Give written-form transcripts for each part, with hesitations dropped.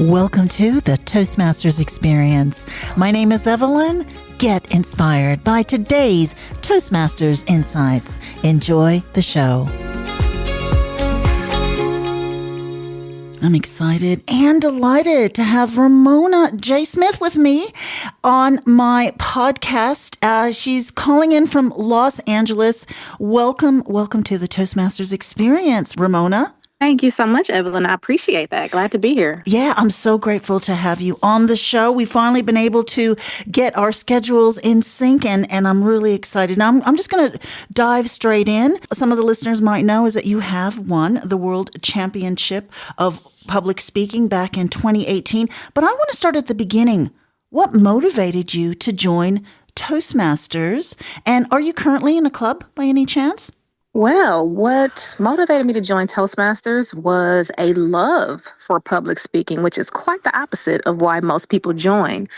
Welcome to the Toastmasters Experience. My name is Evelyn. Get inspired by today's Toastmasters Insights. Enjoy the show. I'm excited and delighted to have Ramona J. Smith with me on my podcast. She's calling in from Los Angeles. Welcome to the Toastmasters Experience, Ramona. Thank you so much, Evelyn. I appreciate that. Glad to be here. Yeah, I'm so grateful to have you on the show. We've finally been able to get our schedules in sync, and I'm really excited. Now, I'm just going to dive straight in. Some of the listeners might know is that you have won the World Championship of Public Speaking back in 2018. But I want to start at the beginning. What motivated you to join Toastmasters? And are you currently in a club by any chance? Well, what motivated me to join Toastmasters was a love for public speaking, which is quite the opposite of why most people join.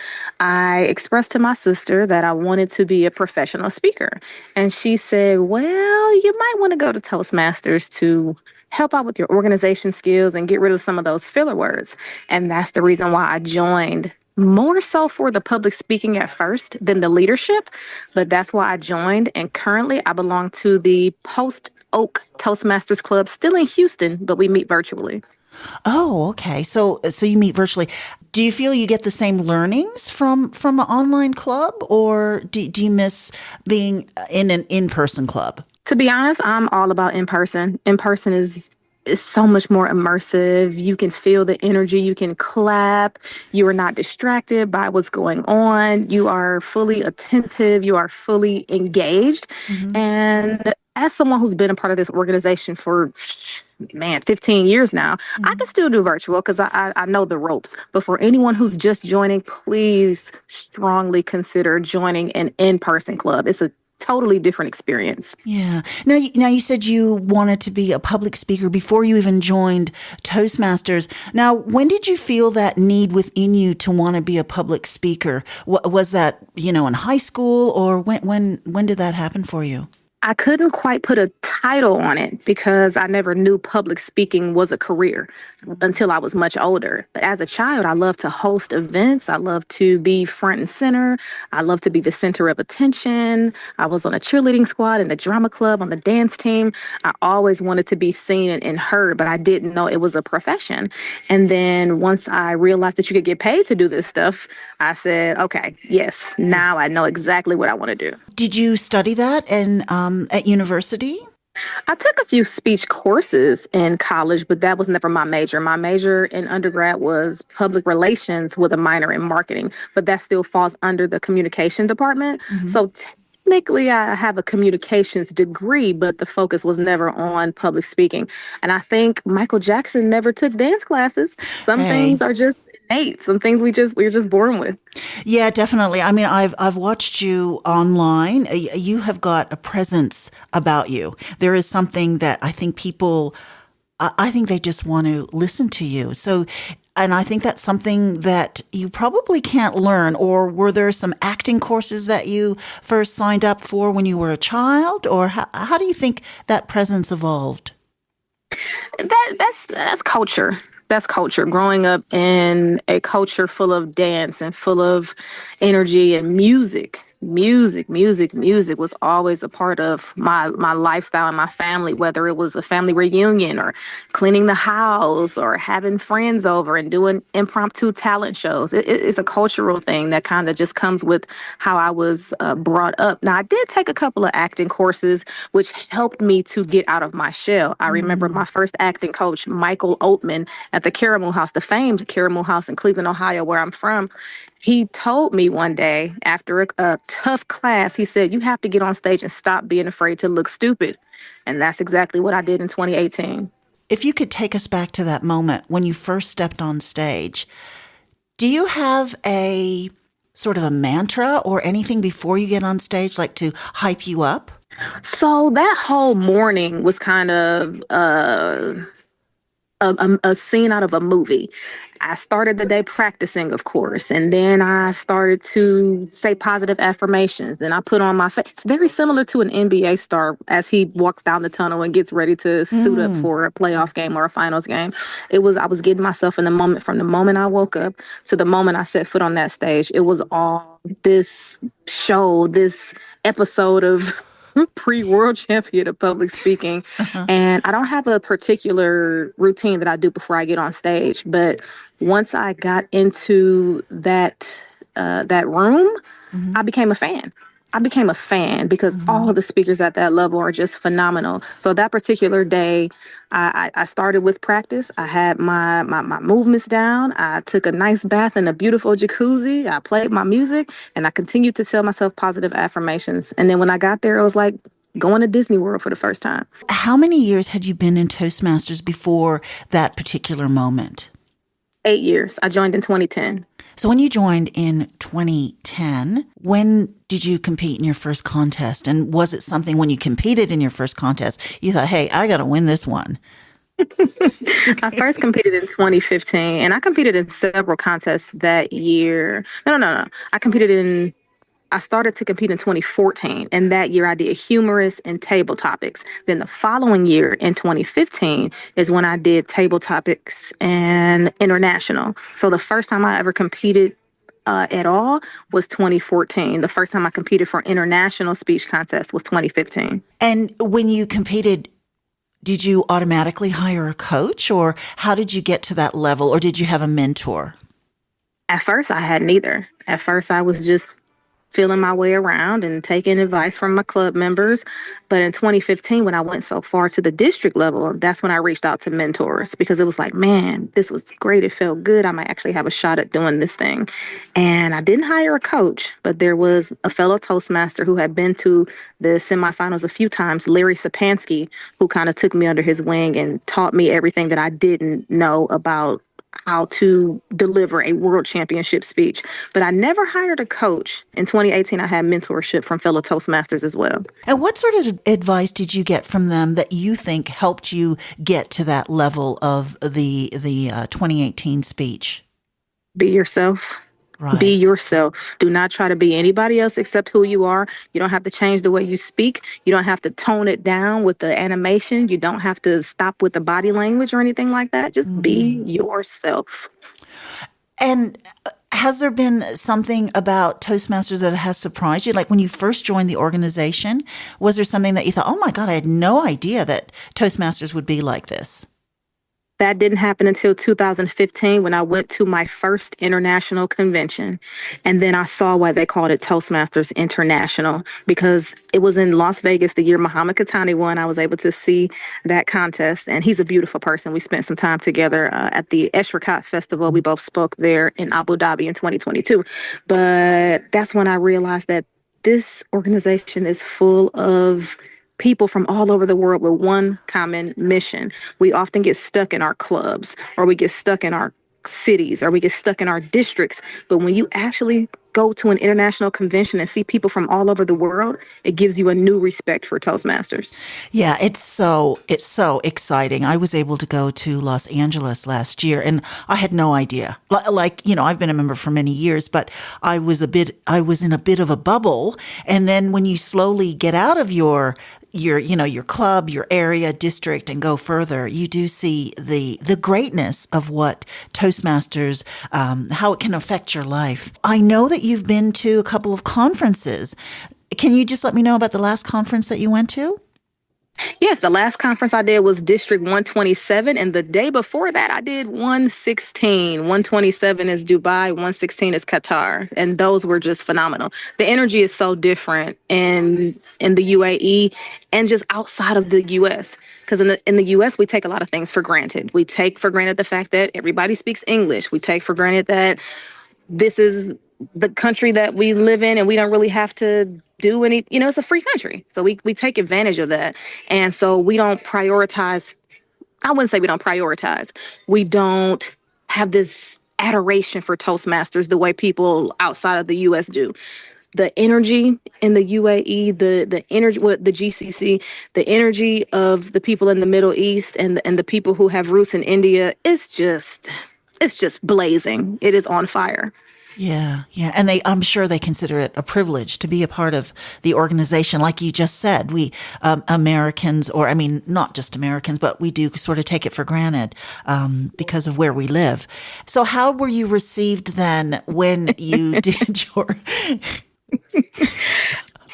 I expressed to my sister that I wanted to be a professional speaker. And she said, well, you might want to go to Toastmasters to help out with your organization skills and get rid of some of those filler words. And that's the reason why I joined. More so for the public speaking at first than the leadership, but that's why I joined. And currently I belong to the Post Oak Toastmasters Club, still in Houston, but we meet virtually. Oh, okay. So you meet virtually. Do you feel you get the same learnings from an online club, or do you miss being in an in-person club? To be honest, I'm all about in-person. In-person is so much more immersive. You can feel the energy. You can clap. You are not distracted by what's going on. You are fully attentive. You are fully engaged. Mm-hmm. And as someone who's been a part of this organization for 15 years now, mm-hmm. I can still do virtual because I know the ropes. But for anyone who's just joining, please strongly consider joining an in-person club. It's a totally different experience. Yeah. Now you said you wanted to be a public speaker before you even joined Toastmasters. Now, when did you feel that need within you to want to be a public speaker? Was that, in high school, or when did that happen for you? I couldn't quite put a title on it because I never knew public speaking was a career until I was much older. But as a child, I loved to host events. I loved to be front and center. I loved to be the center of attention. I was on a cheerleading squad in the drama club, on the dance team. I always wanted to be seen and heard, but I didn't know it was a profession. And then once I realized that you could get paid to do this stuff, I said, okay, yes, now I know exactly what I want to do. Did you study that at university? I took a few speech courses in college, but that was never my major. My major in undergrad was public relations with a minor in marketing, but that still falls under the communication department. Mm-hmm. So technically, I have a communications degree, but the focus was never on public speaking. And I think Michael Jackson never took dance classes. Some things are just innate. Some things we're just born with. Yeah, definitely. I mean, I've watched you online. You have got a presence about you. There is something that I think I think they just want to listen to you. So, and I think that's something that you probably can't learn. Or were there some acting courses that you first signed up for when you were a child? Or how do you think that presence evolved? That's culture. That's culture. Growing up in a culture full of dance and full of energy and music was always a part of my lifestyle and my family, whether it was a family reunion or cleaning the house or having friends over and doing impromptu talent shows. It's a cultural thing that kind of just comes with how I was brought up. Now, I did take a couple of acting courses, which helped me to get out of my shell. I remember my first acting coach, Michael Oatman, at the Caramel House, the famed Caramel House in Cleveland, Ohio, where I'm from. He told me one day after a tough class, he said, you have to get on stage and stop being afraid to look stupid. And that's exactly what I did in 2018. If you could take us back to that moment when you first stepped on stage, do you have a sort of a mantra or anything before you get on stage, like to hype you up? So that whole morning was kind of a scene out of a movie. I started the day practicing, of course, and then I started to say positive affirmations. And I put on my face. It's very similar to an NBA star as he walks down the tunnel and gets ready to suit up Mm. for a playoff game or a finals game. I was getting myself in the moment from the moment I woke up to the moment I set foot on that stage. It was all this show, this episode of pre-world champion of public speaking. And I don't have a particular routine that I do before I get on stage, but once I got into that room, Mhm. I became a fan. I became a fan because all of Mhm. the speakers at that level are just phenomenal. So that particular day, I started with practice. I had my movements down. I took a nice bath in a beautiful jacuzzi. I played my music and I continued to tell myself positive affirmations. And then when I got there, it was like going to Disney World for the first time. How many years had you been in Toastmasters before that particular moment? 8 years. I joined in 2010. So when you joined in 2010, when did you compete in your first contest? And was it something when you competed in your first contest, you thought, hey, I got to win this one? I first competed in 2015 and I competed in several contests that year. No. I started to compete in 2014, and that year I did humorous and table topics. Then the following year in 2015 is when I did table topics and international. So the first time I ever competed at all was 2014. The first time I competed for international speech contest was 2015. And when you competed, did you automatically hire a coach or how did you get to that level or did you have a mentor? At first, I had neither. At first, I was just feeling my way around and taking advice from my club members. But in 2015, when I went so far to the district level, that's when I reached out to mentors because it was like, man, this was great. It felt good. I might actually have a shot at doing this thing. And I didn't hire a coach, but there was a fellow Toastmaster who had been to the semifinals a few times, Larry Sapansky, who kind of took me under his wing and taught me everything that I didn't know about how to deliver a world championship speech. But I never hired a coach. In 2018, I had mentorship from fellow Toastmasters as well. And what sort of advice did you get from them that you think helped you get to that level of the 2018 speech? Be yourself. Be Right. yourself. Do not try to be anybody else except who you are. You don't have to change the way you speak. You don't have to tone it down with the animation. You don't have to stop with the body language or anything like that. Just be Mhm. yourself. And has there been something about Toastmasters that has surprised you? Like when you first joined the organization, was there something that you thought, oh my God, I had no idea that Toastmasters would be like this? That didn't happen until 2015 when I went to my first international convention. And then I saw why they called it Toastmasters International because it was in Las Vegas the year Muhammad Katani won. I was able to see that contest, and he's a beautiful person. We spent some time together at the Eshrakat Festival. We both spoke there in Abu Dhabi in 2022. But that's when I realized that this organization is full of people from all over the world with one common mission. We often get stuck in our clubs or we get stuck in our cities or we get stuck in our districts. But when you actually go to an international convention and see people from all over the world, it gives you a new respect for Toastmasters. Yeah, it's so exciting. I was able to go to Los Angeles last year and I had no idea. Like, I've been a member for many years, but I was in a bit of a bubble. And then when you slowly get out of your club, your area, district, and go further, you do see the greatness of what Toastmasters, how it can affect your life. I know that you've been to a couple of conferences. Can you just let me know about the last conference that you went to? Yes, the last conference I did was District 127, and the day before that, I did 116. 127 is Dubai, 116 is Qatar, and those were just phenomenal. The energy is so different in the UAE and just outside of the US. Because in the US, we take a lot of things for granted. We take for granted the fact that everybody speaks English. We take for granted that this is the country that we live in and we don't really have to do any, it's a free country. So we take advantage of that. And so we don't prioritize, I wouldn't say we don't prioritize. We don't have this adoration for Toastmasters the way people outside of the US do. the energy in the UAE, the energy, what the GCC, the energy of the people in the Middle East and the people who have roots in India, it's just blazing. It is on fire. Yeah, yeah. And I'm sure they consider it a privilege to be a part of the organization. Like you just said, we, Americans, or I mean, not just Americans, but we do sort of take it for granted, because of where we live. So how were you received then when you did your,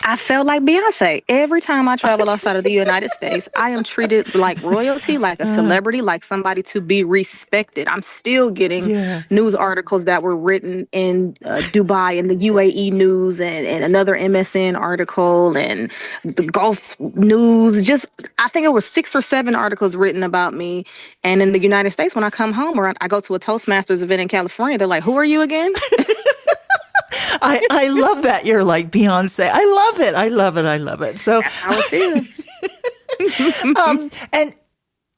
I felt like Beyonce. Every time I travel outside of the United States, I am treated like royalty, like a celebrity, like somebody to be respected. I'm still getting yeah. news articles that were written in Dubai and the UAE news and another MSN article and the Gulf news. Just, I think it was 6 or 7 articles written about me. And in the United States, when I come home or I go to a Toastmasters event in California, they're like, who are you again? I love that. You're like Beyonce. I love it. I love it. I love it. So, That's how it is. and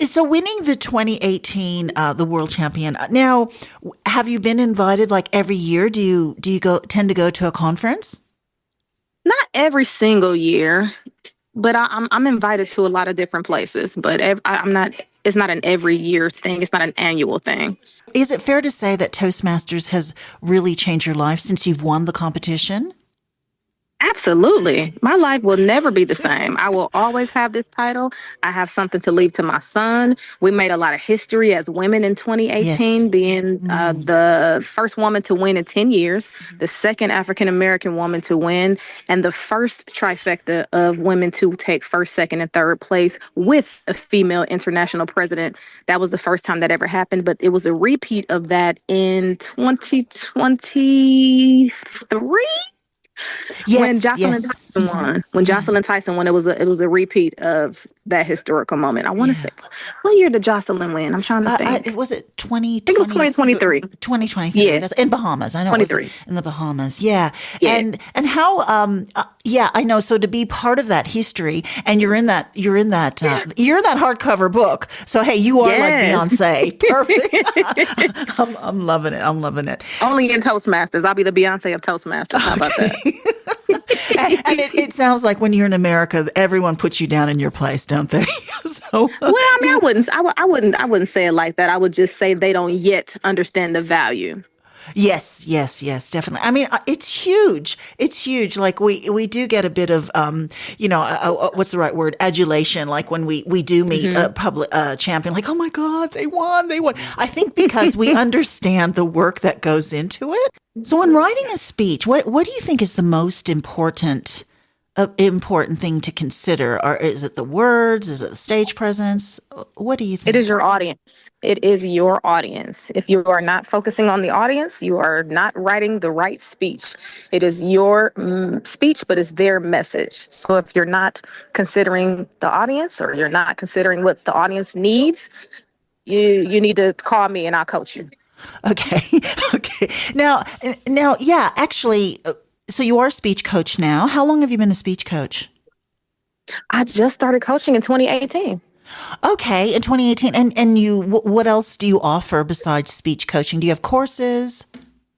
so winning the 2018, the world champion. Now, have you been invited like every year? Do you tend to go to a conference? Not every single year, but I'm invited to a lot of different places. But I'm not. It's not an every year thing. It's not an annual thing. Is it fair to say that Toastmasters has really changed your life since you've won the competition? Absolutely. My life will never be the same. I will always have this title. I have something to leave to my son. We made a lot of history as women in Yes. 2018, being the first woman to win in 10 years, the second African American woman to win, and the first trifecta of women to take first, second, and third place with a female international president. That was the first time that ever happened, but it was a repeat of that in 2023 when Yes. Jocelyn Yes. Tyson won. When Jocelyn Tyson won, it was a repeat of that historical moment. I want to Yeah. say, what year did Jocelyn win? I'm trying to think. Was it I think it was 2023. 2023. That's Yes, in Bahamas. I know it was 23. in the Bahamas. Yeah. Yeah. And how yeah, I know. So to be part of that history and you're in that hardcover book. So hey, you are like Yes. Beyonce. Perfect. I'm loving it. I'm loving it. Only in Toastmasters. I'll be the Beyonce of Toastmasters. How about that? And it sounds like when you're in America, everyone puts you down in your place, don't they? So Well, I mean, I wouldn't say it like that. I would just say they don't yet understand the value. yes, yes, yes, definitely. I mean, it's huge. It's huge. Like we do get a bit of, what's the right word? Adulation. Like when we do meet a public champion, like, oh my God, they won, they won. I think because we understand the work that goes into it. So when writing a speech, what do you think is the most important thing to consider? Or is it the words? Is it the stage presence? What do you It think? is your audience. It is your audience. If you are not focusing on the audience, you are not writing the right speech. It is your speech, but it's their message. So if you're not considering the audience or you're not considering what the audience needs, you need to call me and I'll coach you. Okay. Okay. Now, yeah, actually, so you are a speech coach now. How long have you been a speech coach? I just started coaching in 2018. Okay, in 2018. And what else do you offer besides speech coaching? Do you have courses?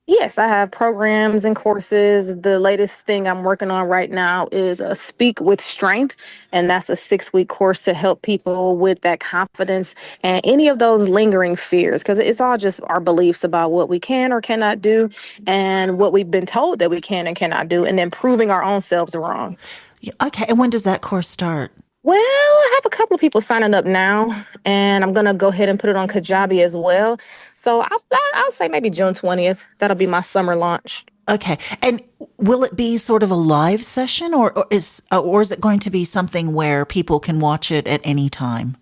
Yes, I have programs and courses. The latest thing I'm working on right now is a Speak with Strength, and that's a 6-week course to help people with that confidence and any of those lingering fears, because it's all just our beliefs about what we can or cannot do and what we've been told that we can and cannot do, and then proving our own selves wrong. Yeah, okay, and when does that course start? Well, I have a couple of people signing up now, and I'm gonna go ahead and put it on Kajabi as well. So I'll say maybe June 20th. That'll be my summer launch. Okay, and will it be sort of a live session, or is it going to be something where people can watch it at any time?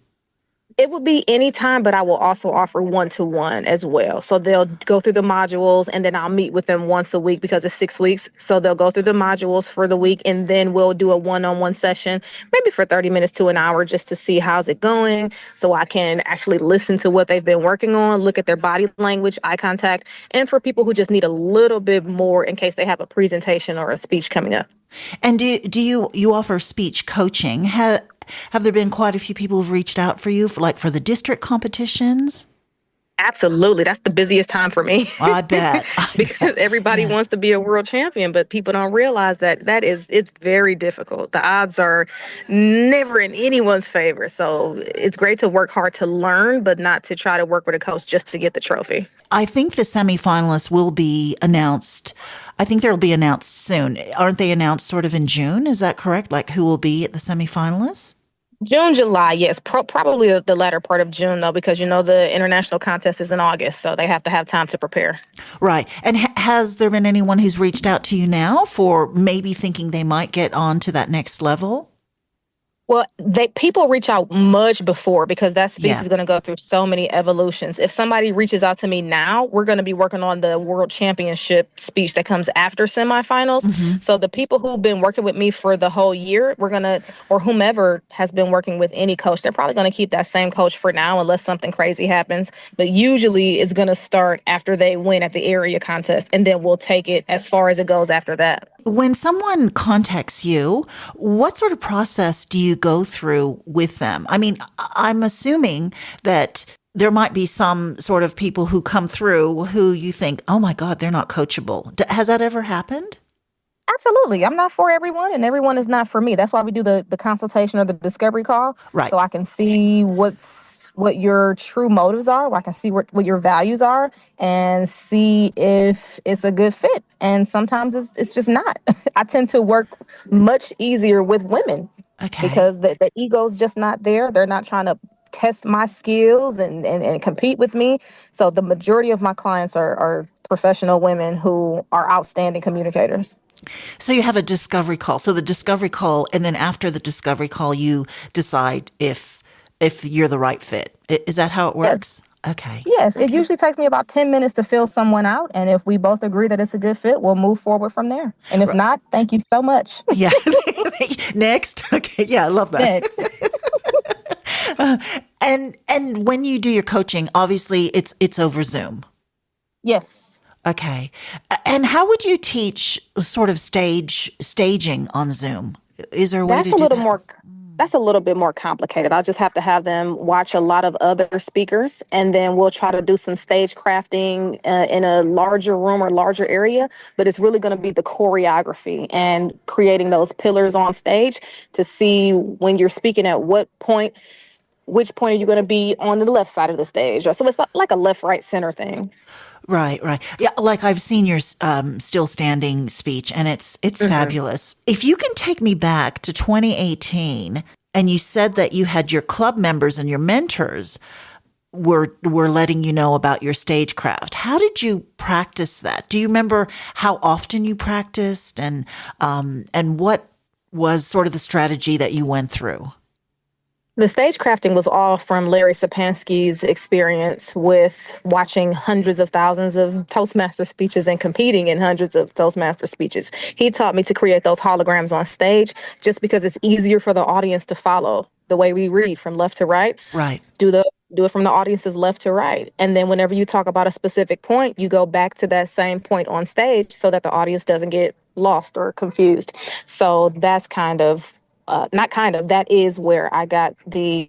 It will be anytime, but I will also offer one-to-one as well. So they'll go through the modules and then I'll meet with them once a week because it's 6 weeks. So they'll go through the modules for the week and then we'll do a one-on-one session, maybe for 30 minutes to an hour just to see how's it going. So I can actually listen to what they've been working on, look at their body language, eye contact, and for people who just need a little bit more in case they have a presentation or a speech coming up. And do you offer speech coaching? Have there been quite a few people who've reached out for you for the district competitions? Absolutely. That's the busiest time for me I bet. I because bet. everybody Yeah. wants to be a world champion, but people don't realize that it's very difficult. The odds are never in anyone's favor. So it's great to work hard to learn, but not to try to work with a coach just to get the trophy. I think the semifinalists will be announced. I think they'll be announced soon. Aren't they announced sort of in June? Is that correct? Like who will be at the semifinalists? June, July, yes, probably the latter part of June though, because the international contest is in August, so they have to have time to prepare. Right. And has there been anyone who's reached out to you now for maybe thinking they might get on to that next level? Well, people reach out much before because that speech Yeah. is going to go through so many evolutions. If somebody reaches out to me now, we're going to be working on the world championship speech that comes after semifinals. Hmm. So the people who've been working with me for the whole year, we're going to, or whomever has been working with any coach, they're probably going to keep that same coach for now unless something crazy happens. But usually it's going to start after they win at the area contest, and then we'll take it as far as it goes after that. When someone contacts you, what sort of process do you go through with them? I mean, I'm assuming that there might be some sort of people who come through who you think, oh my God, they're not coachable. Has that ever happened? Absolutely. I'm not for everyone, and everyone is not for me. That's why we do the consultation or the discovery call, Right. so I can see what your true motives are, I can see what your values are, and see if it's a good fit. And sometimes it's just not. I tend to work much easier with women Okay. because the ego's just not there. They're not trying to test my skills and compete with me. So the majority of my clients are professional women who are outstanding communicators. So you have a discovery call. So the discovery call, and then after the discovery call, you decide if you're the right fit. Is that how it Yes. works? Okay. Yes. It Okay. usually takes me about 10 minutes to fill someone out. And if we both agree that it's a good fit, we'll move forward from there. And if Right. not, thank you so much. Yeah. Next. Okay. Yeah, I love that. Next. And when you do your coaching, obviously it's over Zoom. Yes. Okay. And how would you teach sort of staging on Zoom? Is there a way to That's a do little that? more that's a little bit more complicated. I'll just have to have them watch a lot of other speakers, and then we'll try to do some stage crafting in a larger room or larger area. But it's really going to be the choreography and creating those pillars on stage to see when you're speaking at which point are you going to be on the left side of the stage? Or so it's like a left, right, center thing. Right, right. Yeah, like I've seen your still standing speech, and it's Hmm. fabulous. If you can take me back to 2018, and you said that you had your club members and your mentors were letting you know about your stagecraft. How did you practice that? Do you remember how often you practiced, and what was sort of the strategy that you went through? The stage crafting was all from Larry Sapansky's experience with watching hundreds of thousands of Toastmaster speeches and competing in hundreds of Toastmaster speeches. He taught me to create those holograms on stage just because it's easier for the audience to follow the way we read from left to right. Right. Do the do it from the audience's left to right. And then whenever you talk about a specific point, you go back to that same point on stage so that the audience doesn't get lost or confused. So that's not kind of, that is where I got the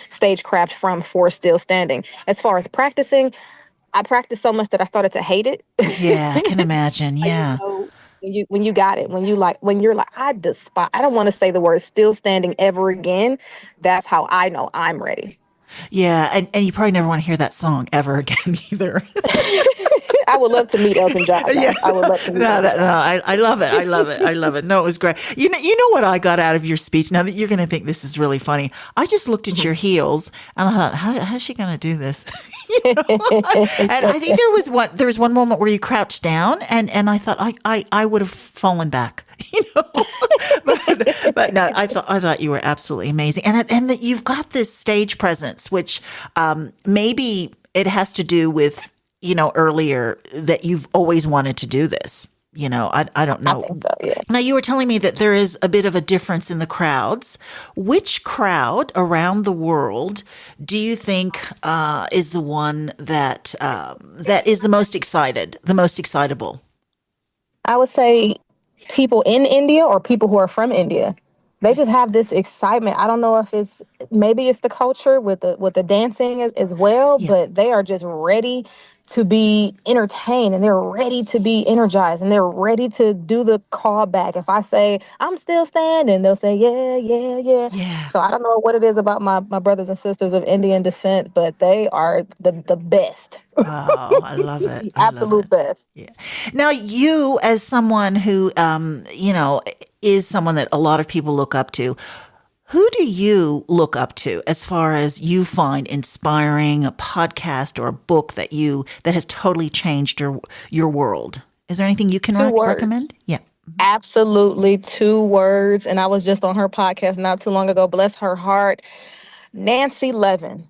stagecraft from for still standing. As far as practicing, I practiced so much that I started to hate it. Yeah, I can imagine. You Yeah. know, when you got it, when you're like, I don't want to say the word still standing ever again. That's how I know I'm ready. Yeah, and you probably never want to hear that song ever again either. I would love to meet Elton John Yeah, though. I would love to meet Elton no, John. I love it. I love it. I love it. No, it was great. You know what I got out of your speech? Now that you're going to think this is really funny, I just looked at your heels and I thought, how's she going to do this? And I think there was one moment where you crouched down, and I thought I would have fallen back. But no, I thought you were absolutely amazing, and that you've got this stage presence, which maybe it has to do with earlier that you've always wanted to do this. I don't I know. think so, yeah. Now, you were telling me that there is a bit of a difference in the crowds. Which crowd around the world do you think is the one that is the most excited, the most excitable? I would say people in India or people who are from India. They just have this excitement. I don't know if it's, maybe it's the culture with the dancing as well, Yeah. but they are just ready to be entertained, and they're ready to be energized, and they're ready to do the callback. If I say I'm still standing, they'll say yeah, yeah, yeah. Yeah. So I don't know what it is about my brothers and sisters of Indian descent, but they are the best. Oh, I love it. The I love it. absolute best. Yeah. Now, you, as someone who, is someone that a lot of people look up to, who do you look up to as far as you find inspiring, a podcast or a book that has totally changed your world? Is there anything you can Two recommend? words. Yeah. Absolutely, two words. And I was just on her podcast not too long ago. Bless her heart. Nancy Levin.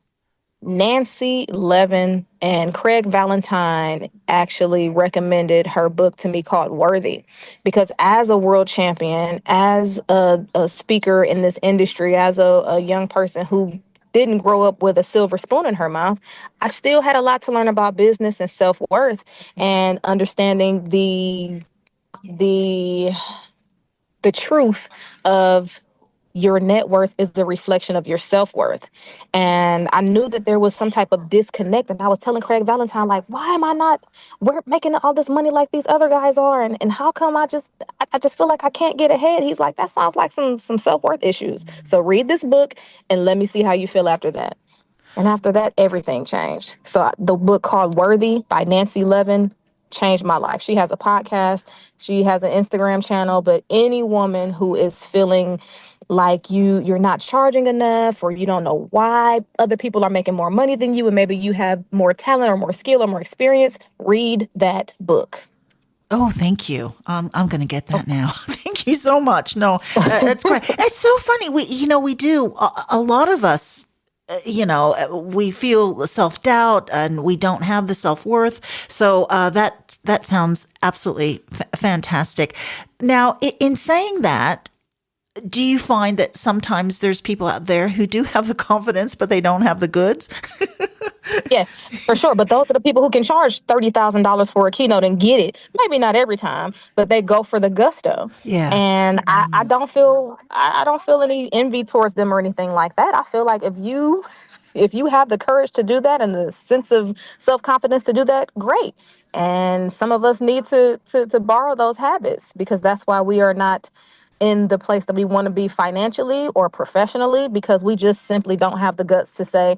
Nancy Levin and Craig Valentine actually recommended her book to me called Worthy, because as a world champion, as a speaker in this industry, as a young person who didn't grow up with a silver spoon in her mouth, I still had a lot to learn about business and self-worth, and understanding the the truth of your net worth is the reflection of your self-worth. And I knew that there was some type of disconnect. And I was telling Craig Valentine, like, why am I not we're making all this money like these other guys are? And how come I just feel like I can't get ahead? He's like, that sounds like some self-worth issues. So read this book and let me see how you feel after that. And after that, everything changed. So the book called Worthy by Nancy Levin changed my life. She has a podcast, she has an Instagram channel, but any woman who is feeling like you're not charging enough, or you don't know why other people are making more money than you, and maybe you have more talent or more skill or more experience, read that book. Oh, thank you. I'm going to get that now. Thank you so much. No, it's great. It's so funny. We do a lot of us. We feel self doubt and we don't have the self worth. So that sounds absolutely fantastic. Now, in saying that, do you find that sometimes there's people out there who do have the confidence, but they don't have the goods? Yes, for sure. But those are the people who can charge $30,000 for a keynote and get it. Maybe not every time, but they go for the gusto. Yeah. And I don't feel any envy towards them or anything like that. I feel like if you have the courage to do that and the sense of self-confidence to do that, great. And some of us need to borrow those habits, because that's why we are not in the place that we want to be financially or professionally, because we just simply don't have the guts to say,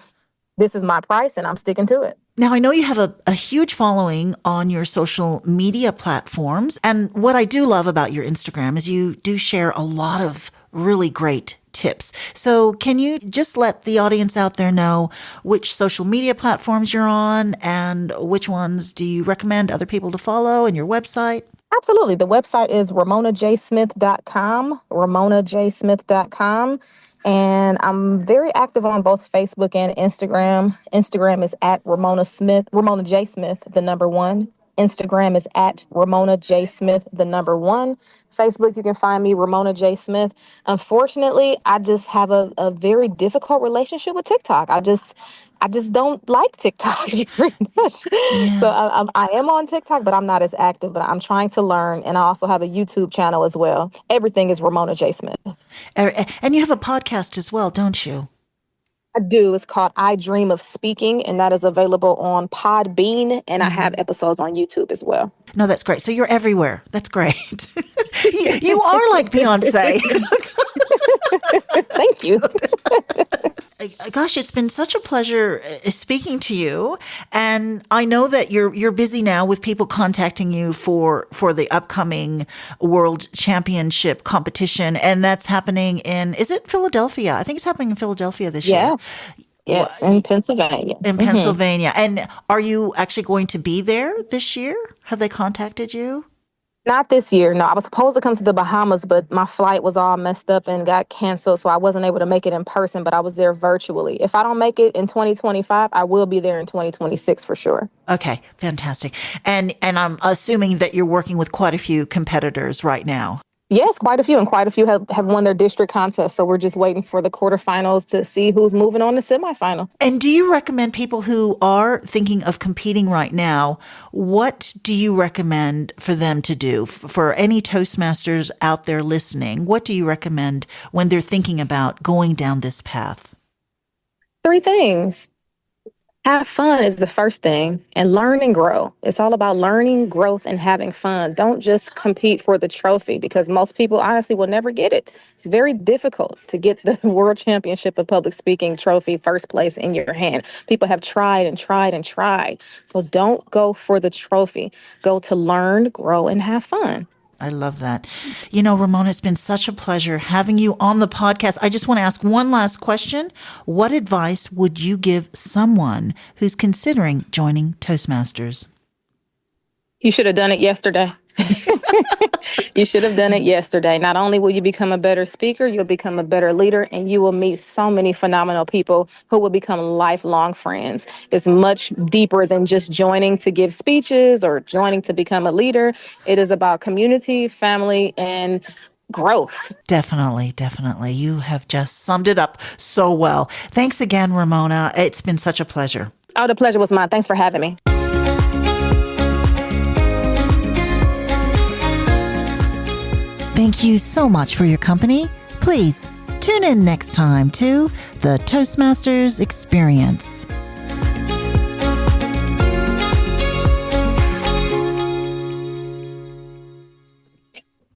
this is my price and I'm sticking to it. Now, I know you have a huge following on your social media platforms. And what I do love about your Instagram is you do share a lot of really great tips. So can you just let the audience out there know which social media platforms you're on and which ones do you recommend other people to follow, and your website? Absolutely. The website is ramonajsmith.com, ramonajsmith.com. And I'm very active on both Facebook and Instagram. Instagram is at Ramona J. Smith, the number one. Instagram is at Ramona J. Smith, the number one. Facebook, you can find me, Ramona J. Smith. Unfortunately, I just have a very difficult relationship with TikTok. I just don't like TikTok very much. So Yeah. I am on TikTok, but I'm not as active. But I'm trying to learn, and I also have a YouTube channel as well. Everything is Ramona J. Smith. And you have a podcast as well, don't you? I do. It's called I Dream of Speaking, and that is available on Podbean, and I have episodes on YouTube as well. No, that's great. So you're everywhere. That's great. You are like Beyonce. Thank you. Gosh, it's been such a pleasure speaking to you. And I know that you're busy now with people contacting you for the upcoming World Championship competition, and that's happening is it Philadelphia? I think it's happening in Philadelphia this year. Yes. Yes, in Pennsylvania. In Pennsylvania. And are you actually going to be there this year? Have they contacted you? Not this year. No, I was supposed to come to the Bahamas, but my flight was all messed up and got canceled. So I wasn't able to make it in person, but I was there virtually. If I don't make it in 2025, I will be there in 2026 for sure. Okay, fantastic. And I'm assuming that you're working with quite a few competitors right now. Yes, quite a few, and quite a few have won their district contest. So we're just waiting for the quarterfinals to see who's moving on to semifinal. And do you recommend people who are thinking of competing right now, what do you recommend for them to do? For any Toastmasters out there listening, what do you recommend when they're thinking about going down this path? Three things. Have fun is the first thing, and learn and grow. It's all about learning, growth, and having fun. Don't just compete for the trophy, because most people honestly will never get it. It's very difficult to get the World Championship of Public Speaking trophy first place in your hand. People have tried and tried and tried. So don't go for the trophy. Go to learn, grow, and have fun. I love that. You know, Ramona, it's been such a pleasure having you on the podcast. I just want to ask one last question. What advice would you give someone who's considering joining Toastmasters? You should have done it yesterday. You should have done it yesterday. Not only will you become a better speaker, you'll become a better leader, and you will meet so many phenomenal people who will become lifelong friends. It's much deeper than just joining to give speeches or joining to become a leader. It is about community, family, and growth. Definitely, definitely. You have just summed it up so well. Thanks again, Ramona. It's been such a pleasure. Oh, the pleasure was mine. Thanks for having me. Thank you so much for your company. Please tune in next time to the Toastmasters Experience.